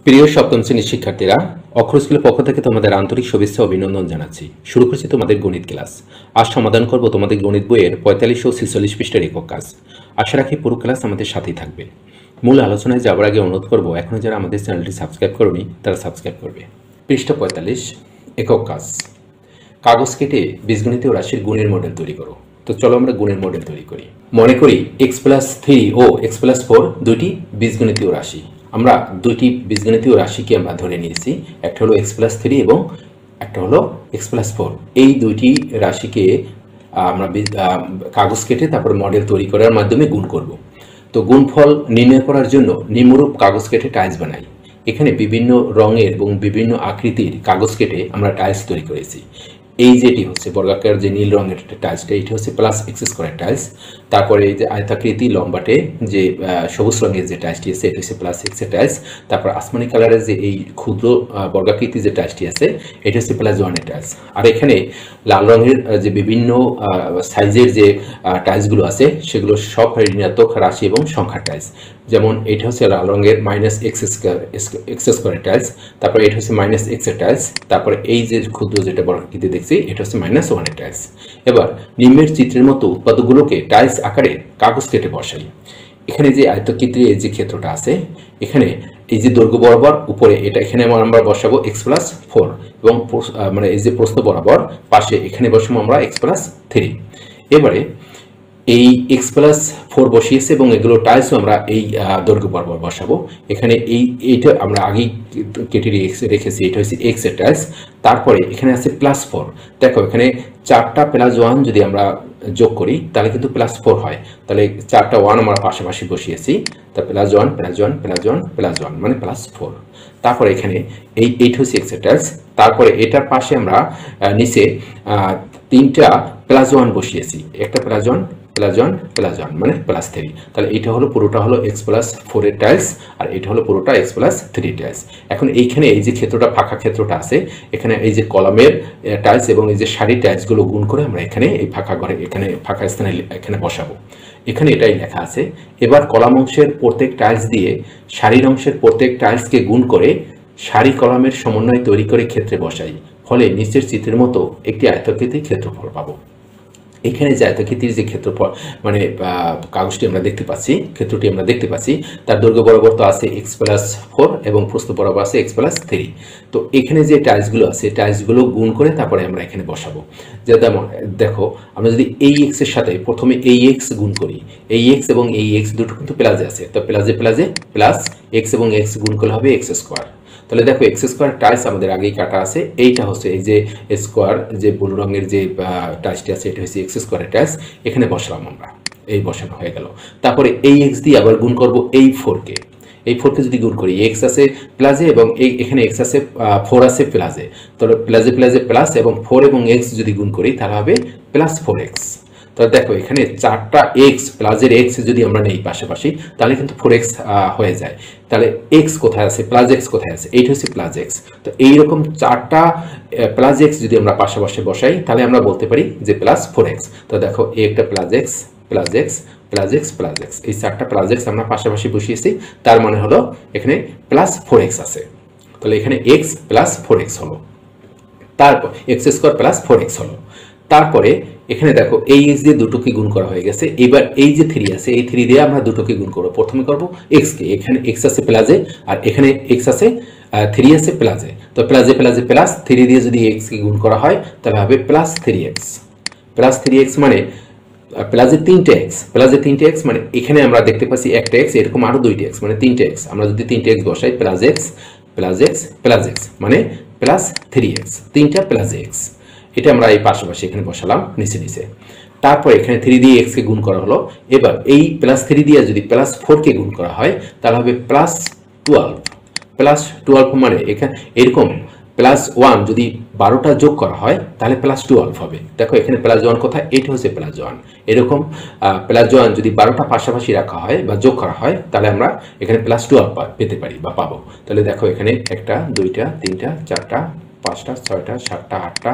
প্রিয় সপ্তম শ্রেণীর শিক্ষার্থীরা, অক্ষর স্কুলের পক্ষ থেকে তোমাদের আন্তরিক শুভেচ্ছা ও অভিনন্দন জানাচ্ছি। শুরু করছি তোমাদের গণিত ক্লাস। আজ সমাধান করব তোমাদের গণিত বইয়ের 45 ও 46 পৃষ্ঠার একক কাজ। আশা রাখি পুরো ক্লাস আমাদের সাথেই থাকবে। মূল আলোচনায় যাওয়ার আগে অনুরোধ করব, এখনো যারা আমাদের চ্যানেলটি সাবস্ক্রাইব করনি তারা সাবস্ক্রাইব করবে। পৃষ্ঠা 45, একক কাজ। কাগজ কেটে বীজগণিতীয় রাশির গুণের মডেল তৈরি করো। তো চলো আমরা গুণের মডেল তৈরি করি। মনে করি x+3 ও x+4 দুইটি বীজগণিতীয় রাশি। আমরা দুইটি বীজগণিতীয় রাশিকে আমরা ধরে নিয়েছি, একটা হলো x+3 এবং একটা হলো x+4। এই দুইটি রাশিকে আমরা কাগজ কেটে তারপর মডেল তৈরি করার মাধ্যমে গুণ করব। তো গুণফল নির্ণয় করার জন্য নিম্নরূপ কাগজ কেটে টাইলস বানাই। এখানে বিভিন্ন রঙের এবং বিভিন্ন আকৃতির কাগজ কেটে আমরা টাইলস তৈরি করেছি। এই যেটি হচ্ছে বর্গাকার যে নীল রঙের টাইলসটা, এটি হচ্ছে +x² টাইলস। তারপরে এই যে আয়তাকৃতি লম্বাটে যে সবুজ রঙের যে টাইলসটি আছে এটি হচ্ছে +x টাইলস। তারপর আসমানি কালারের যে এই ক্ষুদ্র বর্গাকৃতি যে টাইলসটি আছে এটি হচ্ছে +1 টাইলস। আর এখানে লাল রঙের যে বিভিন্ন সাইজের যে টাইলসগুলো আছে সেগুলো সব ঋণাত্মক রাশি এবং সংখ্যার টাইলস। যেমন এটা হচ্ছে লাল রঙের -x² টাইলস, তারপরে এটা হচ্ছে -x টাইলস, তারপরে এই যে ক্ষুদ্র যেটা বর্গাকৃতি দেখছি এটা হচ্ছে -1 টাইলস। এবার নিম্নের চিত্রের মতো উৎপাদকগুলোকে টাইলস আকারে কাগজ কেটে বসাই। এখানে যে আয়তক্ষেত্রে যে ক্ষেত্রটা আছে, এখানে এই যে দৈর্ঘ্য বরাবর উপরে এটা এখানে আমরা বসাবো x+4 এবং মানে এই যে প্রস্থ বরাবর পাশে এখানে বসাবো আমরা x+3। এবারে এই x+4 বসিয়েছে এবং এগুলো টাইলসও আমরা এই দৈর্ঘ্য বরাবর বসাবো। এখানে এইটা আমরা আগেই কেটে রেখেছি, এটা হচ্ছে x এর টাইলস। তারপরে এখানে আছে +4। দেখো এখানে 4টা +1 যদি আমরা যোগ করি তাহলে কিন্তু +4 হয়। তাহলে 4টা 1 আমরা পাশাপাশি বসিয়েছি, তা +1 +1 +1 +1 মানে +4। তারপরে এখানে এইটা হচ্ছে x এর টাইলস। তারপরে এটার পাশে আমরা নিচে 3টা +1 বসিয়েছি, একটা +1 +1 +1 মানে +3। তাহলে এটা হলো পুরোটা হলো x+4 এর টাইলস আর এটা হলো পুরোটা x+3 টাইলস। এখন এইখানে এই যে ক্ষেত্রটা ফাঁকা ক্ষেত্রটা আছে, এখানে এই যে কলামের টাইলস এবং এই যে সারি টাইলসগুলো গুণ করে আমরা এখানে এই ফাঁকা ঘরে এখানে ফাঁকা স্থানে এখানে বসাবো। এখানে এটাই লেখা আছে। এবার কলাম অংশের প্রত্যেক টাইলস দিয়ে সারির অংশের প্রত্যেক টাইলসকে গুণ করে সারি কলামের সমন্বয় তৈরি করে ক্ষেত্রে বসাই। ফলে নিচের চিত্রের মতো একটি আয়তাকৃতির ক্ষেত্রফল পাবো। এখানে যে আয়তাকৃতির যে ক্ষেত্রফল মানে কাগজটি আমরা দেখতে পাচ্ছি, ক্ষেত্রটি আমরা দেখতে পাচ্ছি, তার দৈর্ঘ্য বরাবর তো আছে x+4 এবং প্রস্থ বরাবর আছে x+3। তো এখানে যে টাইলসগুলো আছে টাইলসগুলো গুণ করে তারপরে আমরা এখানে বসাবো। যেমন দেখো, আমরা যদি এই x এর সাথে প্রথমে এই x গুণ করি, এই x এবং এই x দুটো কিন্তু প্লাসে আছে, তো প্লাসে প্লাস x এবং x গুণ করলে হবে x²। তাহলে দেখো x² টাইলস আমাদের আগেই কাটা আছে। এইটা হচ্ছে এই যে স্কোয়ার যে ব্লু রঙের যে টাইলসটি আছে এটা হচ্ছে x² টাইলস। এখানে বসালাম আমরা, এই বসানো হয়ে গেল। তারপরে এই x দিয়ে আবার গুণ করব এই 4কে। এই 4কে যদি গুণ করি, x আছে প্লাসে এবং এখানে x আছে 4 আছে প্লাসে, তাহলে প্লাসে প্লাস এবং 4 এবং x যদি গুণ করি তাহলে হবে +4x। তাহলে দেখো এখানে 4টা x প্লাসের x যদি আমরা নেই পাশাপাশি তাহলে কিন্তু 4x হয়ে যায়। তাহলে x কোথায় আছে, +x কোথায় আছে, এইটা হচ্ছে +x। তো এইরকম 4টা +x যদি আমরা পাশাপাশি বসাই তাহলে আমরা বলতে পারি যে +4x। তো দেখো একটা +x +x +x +x, এই 4টা +x আমরা পাশাপাশি বসিয়েছি, তার মানে হলো এখানে +4x আছে। তাহলে এখানে x +4x হলো, তারপর x² +4x হলো। তারপরে এখানে দেখো এই x দিয়ে দুটোকে গুণ করা হয়ে গেছে। এবার এই যে 3 আছে এই 3 দিয়ে আমরা দুটোকে গুণ করব। প্রথমে করব x কে, এখানে x আছে প্লাসে আর এখানে x আছে 3 আছে প্লাসে, তো প্লাসে প্লাস 3 দিয়ে যদি x কে গুণ করা হয় তাহলে হবে +3x মানে প্লাসে 3টা x মানে এখানে আমরা দেখতে পাচ্ছি একটা x, এরকম আরো 2টা x মানে 3টা x। আমরা যদি 3টা x বসাই +x মানে +3x, 3টা +x। এটা আমরা এই পাশাপাশি এখানে বসালাম নিচে। তারপর এখানে 3 দিয়ে x কে গুণ করা হলো। এবার এই +3 দিয়ে যদি +4 কে গুণ করা হয় তাহলে হবে +12 মানে এখানে এরকম +1 যদি 12টা যোগ করা হয় তাহলে +12 হবে। দেখো এখানে +1 কোথায়, এটা হচ্ছে +1। এরকম +1 যদি 12টা পাশাপাশি রাখা হয় বা যোগ করা হয় তাহলে আমরা এখানে +12 পেতে পারি বা পাবো। তাহলে দেখো এখানে 1টা 2টা 3টা 4টা 5টা 6টা 7টা 8টা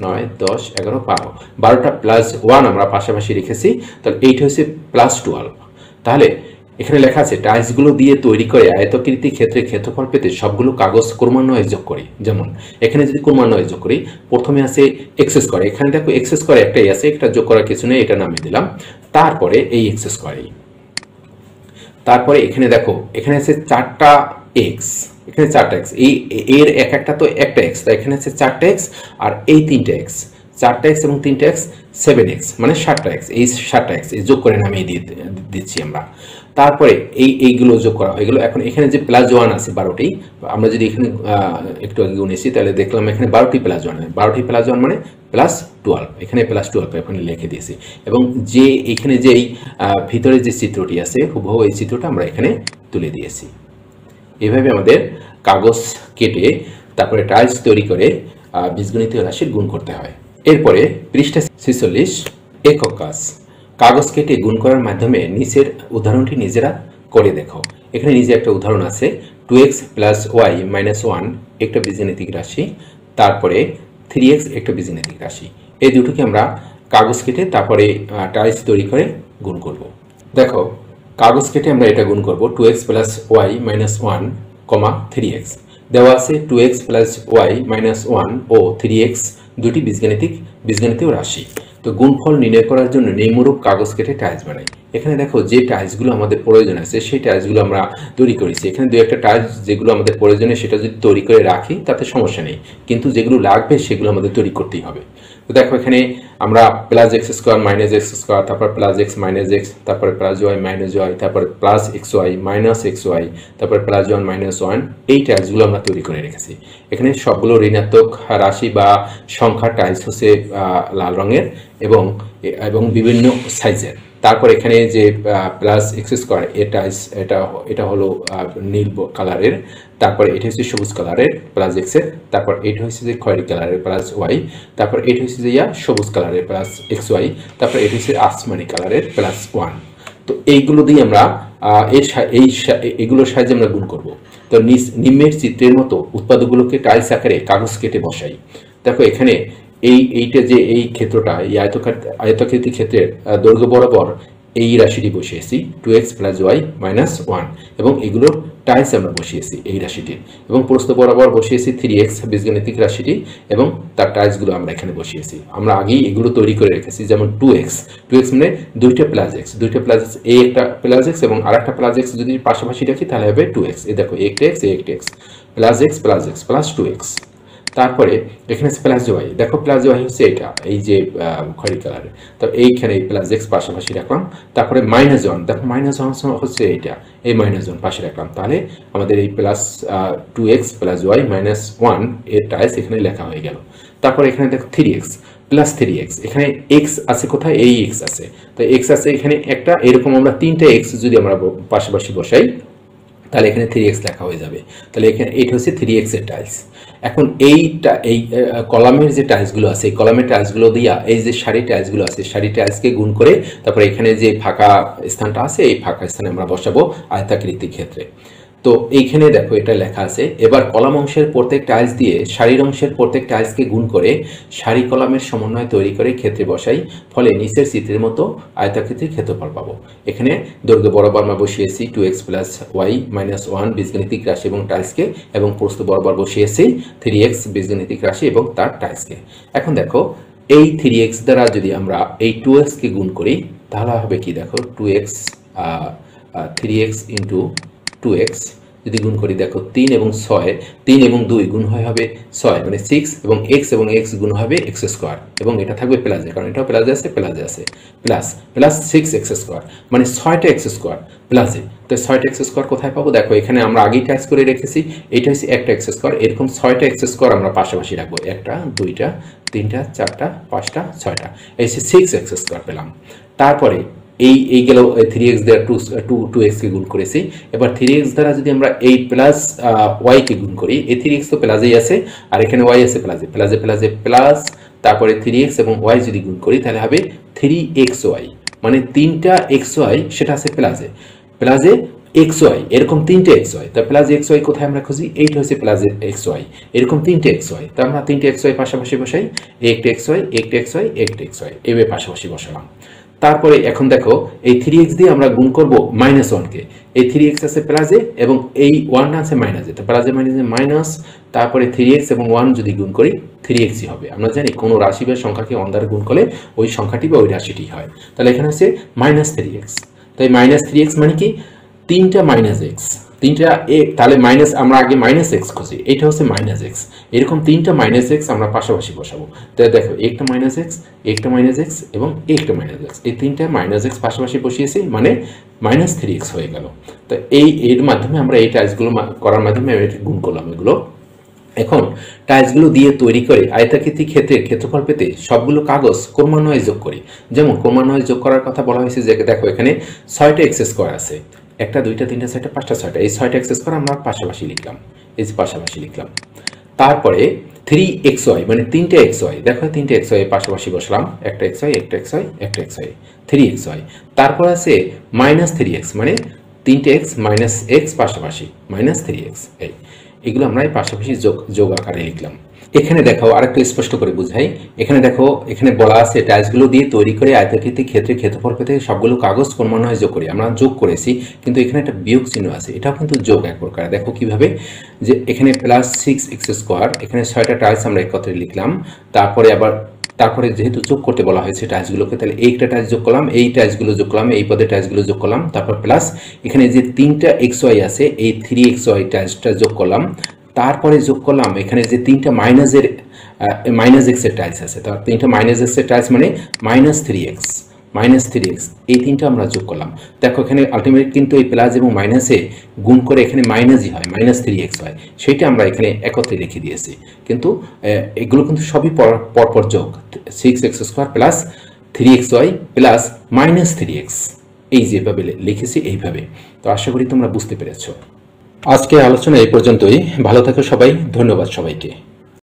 9 10 11 12, 12টা +1 আমরা পাশাপাশি রেখেছি, তাহলে এইটা হচ্ছে +12। তাহলে এখানে লেখা আছে টাইলসগুলো দিয়ে তৈরি করে আয়তাকৃতি ক্ষেত্রের ক্ষেত্রফল পেতে সবগুলো কাগজ ক্রমান্বয়ে যোগ করি। যেমন এখানে যদি ক্রমান্বয়ে যোগ করি, প্রথমে আছে এক্স স্কয়ার, এখানে দেখো এক্স স্কয়ার একটাই আছে, এটা যোগ করার কিছু নেই, এটা নামিয়ে দিলাম। তারপরে এই এক্স স্কয়ারই, তারপরে এখানে দেখো এখানে আছে 4টা এক্স, এখানে 4টা এক্স, এই এর এক একটা তো একটা এক্স, তাই এখানে আছে 4টা এক্স আর এই 3টা এক্স, 4টা এক্স এবং 3টা এক্স 7x, মানে 7টা এক্স, এই 7টা এক্স যোগ করে নামিয়ে দিচ্ছি আমরা। তারপরে এইগুলো যোগ করা হয়ে গেল। এখন এখানে যে প্লাস 1 আছে 12টি, আমরা যদি এখানে একটু আগে গুনেছি তাহলে দেখলাম এখানে 12টি প্লাস 1, 12টি প্লাস 1 মানে প্লাস 12, এখানে প্লাস 12 এখানে লিখে দিয়েছি। এবং যে এখানে যে ভিতরে যে চিত্রটি আছে হুবহু এই চিত্রটা আমরা এখানে তুলে দিয়েছি। এভাবে আমাদের কাগজ কেটে তারপরে টাইলস তৈরি করে বীজগণিতীয় রাশির গুণ করতে হয়। এরপরে পৃষ্ঠা 46 একক কাজ। কাগজ কেটে গুণ করার মাধ্যমে নিচের উদাহরণটি নিজেরা করে দেখো। এখানে নিজে একটা উদাহরণ আছে, 2x প্লাস ওয়াই মাইনাস 1 একটা বীজগণিতিক রাশি, তারপরে 3x একটা বীজগণিতিক রাশি। এই দুটোকে আমরা কাগজ কেটে তারপরে টাইলস তৈরি করে গুণ করব। দেখো কাগজ কেটে আমরা এটা গুণ করব, 2x plus Y minus 1, 3x দেওয়া আছে। 2x প্লাস ওয়াই মাইনাস 1 ও 3x দুটি বীজগণিতীয় রাশি। তো গুণফল নির্ণয় করার জন্য নিম্নরূপ কাগজ কেটে টাইলস বানাই। এখানে দেখো যে টাইলসগুলো আমাদের প্রয়োজন আছে সেই টাইলসগুলো আমরা তৈরি করেছি। এখানে দু একটা টাইলস যেগুলো আমাদের প্রয়োজনে সেটা যদি তৈরি করে রাখি তাতে সমস্যা নেই, কিন্তু যেগুলো লাগবে সেগুলো আমাদের তৈরি করতেই হবে। তো দেখো এখানে আমরা plus X square minus X square, তারপর প্লাস এক্স মাইনাস এক্স, তারপরে প্লাস ওয়াই মাইনাস ওয়াই, তারপরে plus X Y minus X Y, তারপরে প্লাস 1 মাইনাস 1, এই টাইলসগুলো আমরা তৈরি করে রেখেছি। এখানে সবগুলো ঋণাত্মক রাশি বা সংখ্যার টাইলস হচ্ছে লাল রঙের এবং বিভিন্ন সাইজের। তারপর এখানে যে প্লাস এক্স স্কোয়ার এর টাইলস, এটা হলো নীল কালারের, তারপর এটা হচ্ছে সবুজ কালারের প্লাস এক্সের, তারপর এটা হচ্ছে যে খয়েরি কালারের প্লাস ওয়াই, তারপর এটা হচ্ছে যে সবুজ কালারের প্লাস এক্স ওয়াই, তারপর এটা হচ্ছে আসমানি কালারের প্লাস 1। তো এইগুলো দিয়ে আমরা এগুলোর সাহায্যে আমরা গুণ করব। তো নিম্নের চিত্রের মতো উৎপাদকগুলোকে টাইলস আকারে কাগজ কেটে বসাই। দেখো এখানে এইটা যে এই ক্ষেত্রটা, এই আয়তাকৃতি ক্ষেত্রের দৈর্ঘ্য বরাবর এই রাশিটি বসিয়েছি 2x প্লাস ওয়াই মাইনাস 1, এবং এগুলোর টাইলস আমরা বসিয়েছি এই রাশিটির, এবং প্রস্থ বরাবর বসিয়েছি 3x বীজগণিতিক রাশিটি এবং তার টাইলসগুলো আমরা এখানে বসিয়েছি। আমরা আগেই এগুলো তৈরি করে রেখেছি, যেমন 2x মানে দুইটা প্লাস এক্স, এই একটা প্লাস এক্স এবং আর একটা প্লাস এক্স যদি পাশাপাশি রাখি তাহলে হবে 2x। এই দেখো একটা x plus x plus 2x। তারপরে এখানে প্লাস ওয়াই, দেখো প্লাস ওয়াই হচ্ছে এটা, এই যে খয়েরি কালারের, তো এইখানে প্লাস এক্স পাশাপাশি রাখলাম। তারপরে মাইনাস 1, দেখো মাইনাস 1 হচ্ছে এইটা, এই মাইনাস 1 পাশে রাখলাম। তাহলে আমাদের এই plus 2x plus Y minus 1 এর টাইলস এখানে লেখা হয়ে গেল। তারপরে এখানে দেখো 3x প্লাস 3x, এখানে x আছে কোথায়, এই x আছে, তো x আছে এখানে একটা, এরকম আমরা 3টা x যদি আমরা পাশাপাশি বসাই তাহলে এখানে 3x লেখা হয়ে যাবে। তাহলে এখানে এইটা হচ্ছে 3x এর টাইলস। এখন এই কলামের যে টাইলসগুলো আছে, এই কলামের টাইলসগুলো দিয়া এই যে সারি টাইলসগুলো আছে, সারি টাইলসকে গুণ করে তারপরে এখানে যে ফাঁকা স্থানটা আছে এই ফাঁকা স্থানে আমরা বসাবো আয়তাকৃতির ক্ষেত্রে। তো এইখানে দেখো এটা লেখা আছে, এবার কলাম অংশের প্রত্যেক টাইলস দিয়ে সারির অংশের প্রত্যেক টাইলসকে গুণ করে সারি কলামের সমন্বয় তৈরি করে ক্ষেত্রে বসাই, ফলে নিচের চিত্রের মতো আয়তাকৃতির ক্ষেত্রফল পাবো। এখানে দৈর্ঘ্য বরাবর আমরা বসিয়েছি 2x প্লাস ওয়াই মাইনাস 1 বীজগণিতিক রাশি এবং টাইলসকে, এবং প্রস্থ বরাবর বসিয়েছি 3x বীজগণিতিক রাশি এবং তার টাইলসকে। এখন দেখো এই 3x দ্বারা যদি আমরা এই 2x কে গুণ করি তাহলে হবে কি, দেখো 3x ইন্টু 2x যদি গুণ করি, দেখো 3 এবং 6, 3 এবং 2 গুণ হবে 6 মানে 6, এবং x গুণ হবে x স্কোয়ার, এবং এটা থাকবে প্লাসে, কারণ এটাও প্লাসে আছে প্লাস 6x স্কোয়ার মানে 6টা x স্কোয়ার প্লাসে। তো 6টা x স্কোয়ার কোথায় পাবো, দেখো এখানে আমরা আগেই টাইলস করে রেখেছি, এটা হচ্ছে একটা x স্কোয়ার, এরকম 6টা x স্কোয়ার আমরা পাশাপাশি রাখবো, 1টা 2টা 3টা 4টা 5টা 6টা, এই 6x স্কোয়ার পেলাম। তারপরে এই গেল 3x দ্বারা 2x কে গুণ করেছি। এবার 3x দ্বারা যদি আমরা এই প্লাস y কে গুণ করি, এই 3x তো প্লাসেই আছে আর এখানে y আছে প্লাসে প্লাস, তারপরে 3x এবং y যদি গুণ করি তাহলে হবে 3xy, মানে 3টা xy সেটা আছে প্লাসে xy, এরকম 3টে xy। তা প্লাস xy কোথায় আমরা খুঁজি, এইটা হচ্ছে প্লাস xy, এরকম 3টে xy। তা আমরা 3টে xy পাশাপাশি বসাই, একটা xy এইভাবে পাশাপাশি বসালাম। তারপরে এখন দেখো এই 3x দিয়ে আমরা গুণ করব -1 কে। এই 3x আছে প্লাসে এবং এই 1 আছে মাইনাসে, তো প্লাসে মাইনাসে মাইনাস, তারপরে 3x এবং 1 যদি গুণ করি 3x ই হবে। আমরা জানি কোনো রাশি বা সংখ্যাকে 1 দ্বারা গুণ করলে ওই সংখ্যাটি বা ওই রাশিটি হয়। তাহলে এখানে আছে -3x। তাই -3x মানে কি তিনটা -x, তিনটা তাহলে মাইনাস, আমরা আগে -x খুঁজি, এটা হচ্ছে -x। এরকম তিনটা -x আমরা পাশাপাশি বসাবো। তাই দেখো একটা -x, একটা -x এবং একটা -x, এই তিনটা -x পাশাপাশি বসিয়েছি মানে -3x হয়ে গেল। তো এর মাধ্যমে আমরা এই টাইলসগুলো করার মাধ্যমে গুণ করলাম এগুলো। এখন টাইলসগুলো দিয়ে তৈরি করে আয়তাকৃতি ক্ষেত্রের ক্ষেত্রফল পেতে সবগুলো কাগজ ক্রমান্বয়ে যোগ করি। যেমন ক্রমান্বয়ে যোগ করার কথা বলা হয়েছে যে দেখো এখানে 6টা এক্স স্কোয়ার আছে, 1টা 2টা 3টা 4টা 5টা 6টা, এই 6টা এক্স স্কোয়ার আমরা পাশাপাশি লিখলাম, এই যে পাশাপাশি লিখলাম। তারপরে 3xy মানে 3টা xy, দেখো 3টা xy পাশাপাশি বসলাম, একটা xy একটা xy একটা xy 3xy। তারপর আছে -3x মানে 3টা x - x পাশাপাশি -3x, এগুলো আমরা এই পাশাপাশি যোগ আকারে লিখলাম। এখানে দেখো আরেকটু স্পষ্ট করে বুঝাই। এখানে দেখো এখানে বলা আছে টাইলসগুলো দিয়ে তৈরি করে আয়তাকৃতি ক্ষেত্রের ক্ষেত্রফল পেতে সবগুলো কাগজ ক্রমান্বয়ে যোগ করি। আমরা যোগ করেছি কিন্তু এখানে একটা বিয়োগ চিহ্ন আছে, এটাও কিন্তু যোগ এক প্রকার। দেখো কিভাবে, যে এখানে +6x², এখানে 6টা টাইলস আমরা একত্রে লিখলাম। তারপরে যেহেতু যোগ করতে বলা হয়েছে টাইলসগুলোকে, তাহলে এইটা টাইলস যোগ করলাম, এই টাইলসগুলো যোগ করলাম, এই পদে টাইলসগুলো যোগ করলাম, তারপর প্লাস এখানে যে 3টা xy আছে এই 3xy টাইলসটা যোগ করলাম। তারপরে যোগ করলাম এখানে যে 3টা -x এর টাইলস আছে, তার 3টা -x এর টাইলস মানে -3x এই 3টা আমরা যোগ করলাম। দেখো এখানে আলটিমেট কিন্তু এই প্লাস এবং মাইনাসে গুণ করে এখানে মাইনাসই হয়, -3x হয়, সেইটা আমরা এখানে একত্রে লিখে দিয়েছি। কিন্তু এগুলো কিন্তু সবই পরপর যোগ, 6x² plus 3xy plus -3x, এই যেভাবে লিখেছি এইভাবে। তো আশা করি তোমরা বুঝতে পেরেছো। আজকে আলোচনা এই পর্যন্তই। ভালো থাকো সবাই, ধন্যবাদ সবাইকে।